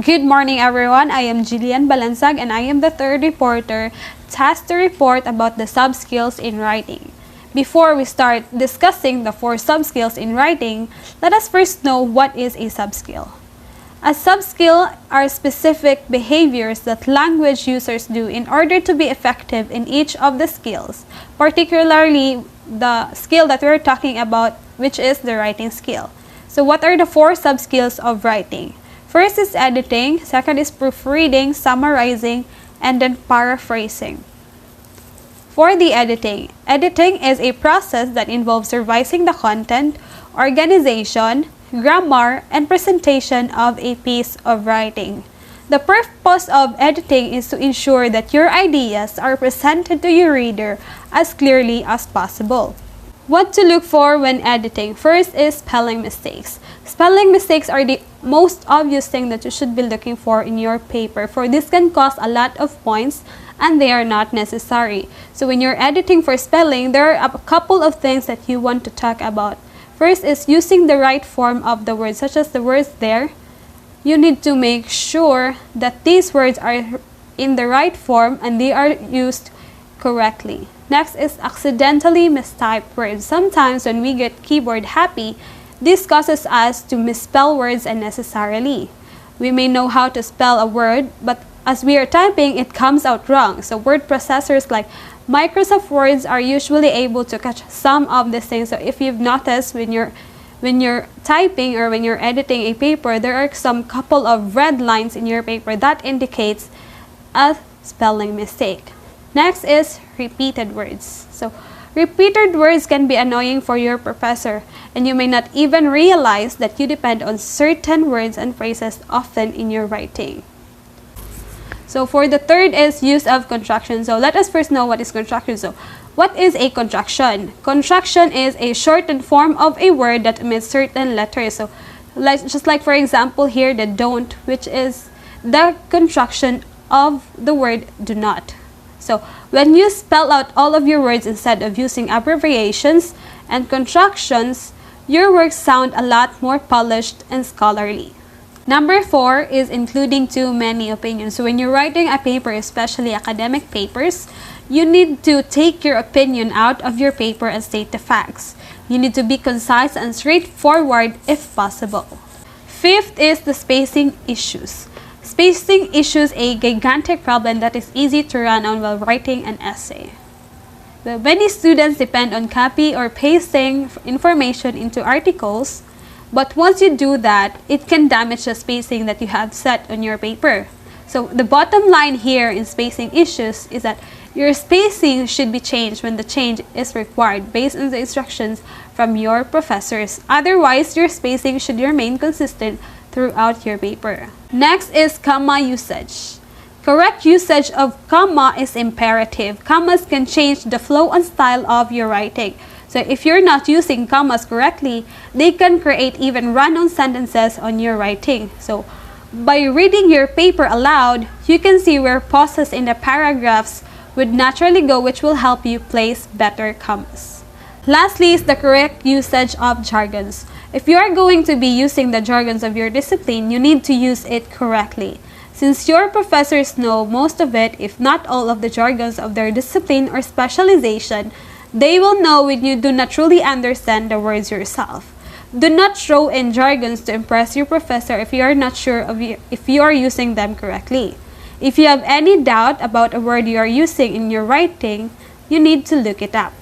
Good morning, everyone. I am Jillian Balansag and I am the third reporter tasked to report about the sub-skills in writing. Before we start discussing the 4 sub-skills in writing, let us first know what is a sub-skill. A sub-skill are specific behaviors that language users do in order to be effective in each of the skills, particularly the skill that we're talking about, which is the writing skill. So what are the 4 sub-skills of writing? First is editing, second is proofreading, summarizing, and then paraphrasing. For the editing, editing is a process that involves revising the content, organization, grammar, and presentation of a piece of writing. The purpose of editing is to ensure that your ideas are presented to your reader as clearly as possible. What to look for when editing? First is spelling mistakes. Spelling mistakes are the most obvious thing that you should be looking for in your paper, for this can cost a lot of points and they are not necessary. So when you're editing for spelling, there are a couple of things that you want to talk about. First is using the right form of the words, such as the words there. You need to make sure that these words are in the right form and they are used correctly. Next is accidentally mistyped words. Sometimes when we get keyboard happy, this causes us to misspell words unnecessarily. We may know how to spell a word, but as we are typing, it comes out wrong. So word processors like Microsoft Words are usually able to catch some of these things. So if you've noticed when you're typing or when you're editing a paper, there are some couple of red lines in your paper that indicates a spelling mistake. Next is repeated words. So repeated words can be annoying for your professor, and you may not even realize that you depend on certain words and phrases often in your writing. So for the third is use of contraction. So let us first know what is contraction. So what is a contraction? Contraction is a shortened form of a word that omits certain letters. So just like for example here, the don't, which is the contraction of the word do not. So when you spell out all of your words instead of using abbreviations and contractions, your words sound a lot more polished and scholarly. Number 4 is including too many opinions. So when you're writing a paper, especially academic papers, you need to take your opinion out of your paper and state the facts. You need to be concise and straightforward if possible. Fifth is the spacing issues. Spacing issues a gigantic problem that is easy to run on while writing an essay. Many students depend on copy or pasting information into articles, but once you do that, it can damage the spacing that you have set on your paper. So the bottom line here in spacing issues is that your spacing should be changed when the change is required based on the instructions from your professors. Otherwise, your spacing should remain consistent throughout your paper. Next is comma usage. Correct usage of comma is imperative. Commas can change the flow and style of your writing. So if you're not using commas correctly, they can create even run-on sentences on your writing. So by reading your paper aloud, you can see where pauses in the paragraphs would naturally go, which will help you place better commas. Lastly is the correct usage of jargons. If you are going to be using the jargons of your discipline, you need to use it correctly. Since your professors know most of it, if not all of the jargons of their discipline or specialization, they will know when you do not truly understand the words yourself. Do not throw in jargons to impress your professor if you are not sure if you are using them correctly. If you have any doubt about a word you are using in your writing, you need to look it up.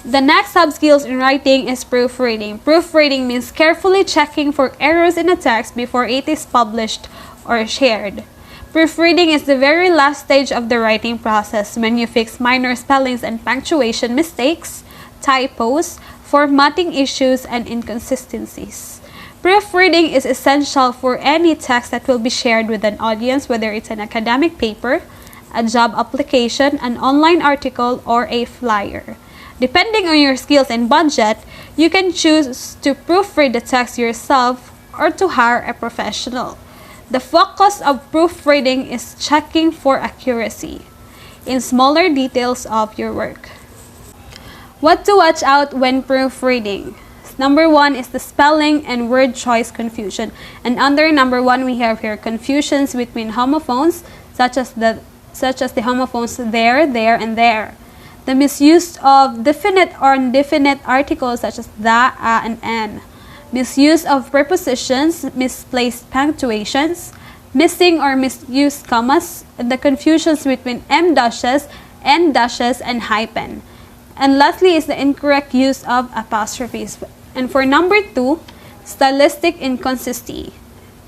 The next sub-skills in writing is proofreading. Proofreading means carefully checking for errors in a text before it is published or shared. Proofreading is the very last stage of the writing process when you fix minor spellings and punctuation mistakes, typos, formatting issues, and inconsistencies. Proofreading is essential for any text that will be shared with an audience, whether it's an academic paper, a job application, an online article, or a flyer. Depending on your skills and budget, you can choose to proofread the text yourself or to hire a professional. The focus of proofreading is checking for accuracy in smaller details of your work. What to watch out when proofreading? points. Number 1 is the spelling and word choice confusion. And under number 1, we have here confusions between homophones, such as the homophones there, and there. The misuse of definite or indefinite articles such as the, and an. Misuse of prepositions, misplaced punctuations, missing or misused commas, and the confusions between em dashes, n dashes, and hyphen. And lastly is the incorrect use of apostrophes. And for number 2, stylistic inconsistency,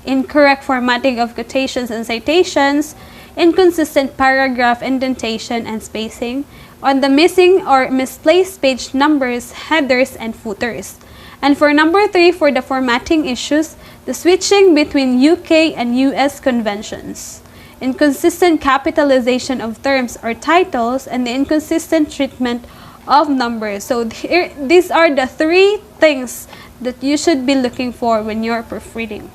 incorrect formatting of quotations and citations, inconsistent paragraph indentation and spacing, on the missing or misplaced page numbers, headers, and footers. And for number 3, for the formatting issues, the switching between UK and US conventions, inconsistent capitalization of terms or titles, and the inconsistent treatment of numbers. So these are the 3 things that you should be looking for when you're proofreading.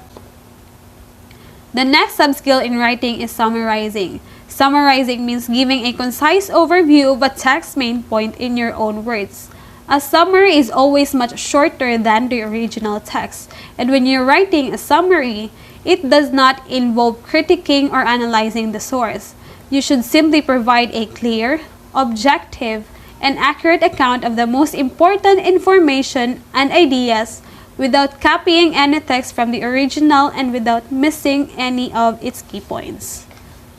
The next subskill in writing is summarizing. Summarizing means giving a concise overview of a text's main point in your own words. A summary is always much shorter than the original text, and when you're writing a summary, it does not involve critiquing or analyzing the source. You should simply provide a clear, objective, and accurate account of the most important information and ideas without copying any text from the original and without missing any of its key points.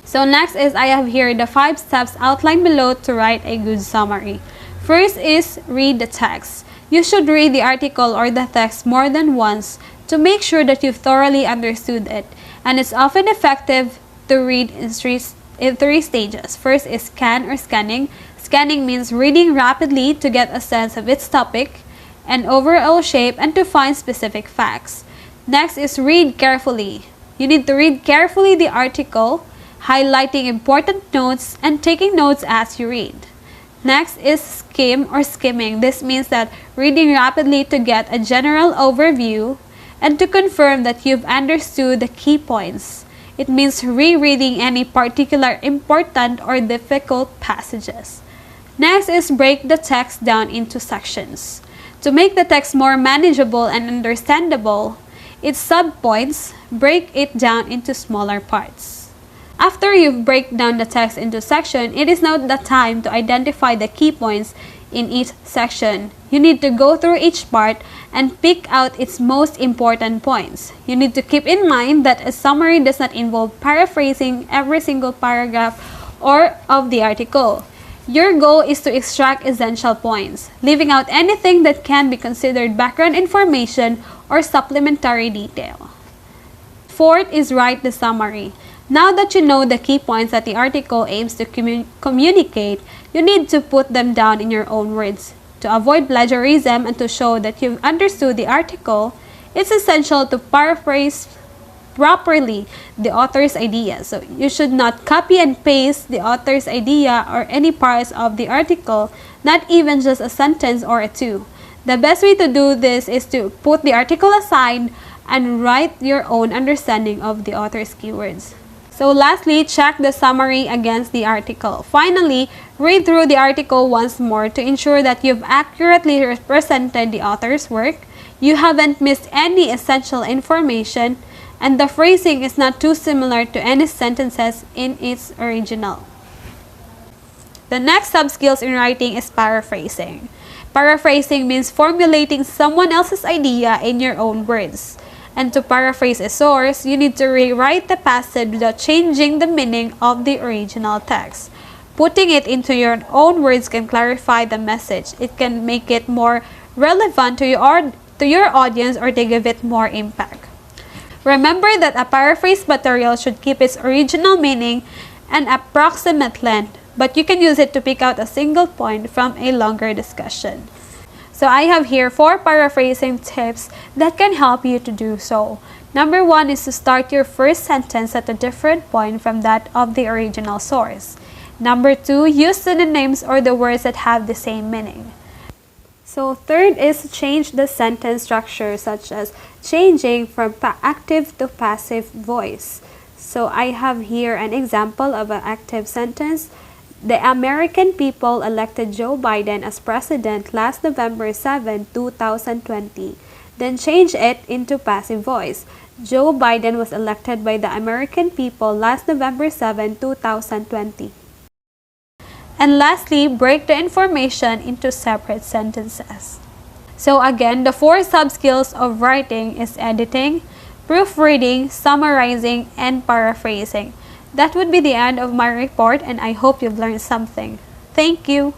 So next is I have here the 5 steps outlined below to write a good summary. First is read the text. You should read the article or the text more than once to make sure that you've thoroughly understood it. And it's often effective to read in 3 stages. First is scan or scanning. Scanning means reading rapidly to get a sense of its topic and overall shape and to find specific facts. Next is read carefully. You need to read carefully the article, highlighting important notes and taking notes as you read. Next is skim or skimming. This means that reading rapidly to get a general overview and to confirm that you've understood the key points. It means rereading any particular important or difficult passages. Next is break the text down into sections. To make the text more manageable and understandable, its subpoints, break it down into smaller parts. After you break down the text into sections, it is now the time to identify the key points in each section. You need to go through each part and pick out its most important points. You need to keep in mind that a summary does not involve paraphrasing every single paragraph or of the article. Your goal is to extract essential points, leaving out anything that can be considered background information or supplementary detail. Fourth is write the summary. Now that you know the key points that the article aims to communicate, you need to put them down in your own words. To avoid plagiarism and to show that you've understood the article, it's essential to paraphrase properly the author's idea. So you should not copy and paste the author's idea or any parts of the article, not even just a sentence or 2. The best way to do this is to put the article aside and write your own understanding of the author's keywords. So lastly, check the summary against the article. Finally, read through the article once more to ensure that you've accurately represented the author's work, you haven't missed any essential information, and the phrasing is not too similar to any sentences in its original. The next subskills in writing is paraphrasing. Paraphrasing means formulating someone else's idea in your own words. And to paraphrase a source, you need to rewrite the passage without changing the meaning of the original text. Putting it into your own words can clarify the message. It can make it more relevant to your audience or to give it more impact. Remember that a paraphrased material should keep its original meaning and approximate length, but you can use it to pick out a single point from a longer discussion. So I have here 4 paraphrasing tips that can help you to do so. Number 1 is to start your first sentence at a different point from that of the original source. Number 2, use synonyms or the words that have the same meaning. So third is to change the sentence structure, such as changing from active to passive voice. So I have here an example of an active sentence. The American people elected Joe Biden as president last November 7, 2020, then changed it into passive voice. Joe Biden was elected by the American people last November 7, 2020. And lastly, break the information into separate sentences. So again, the 4 sub-skills of writing is editing, proofreading, summarizing, and paraphrasing. That would be the end of my report, and I hope you've learned something. Thank you!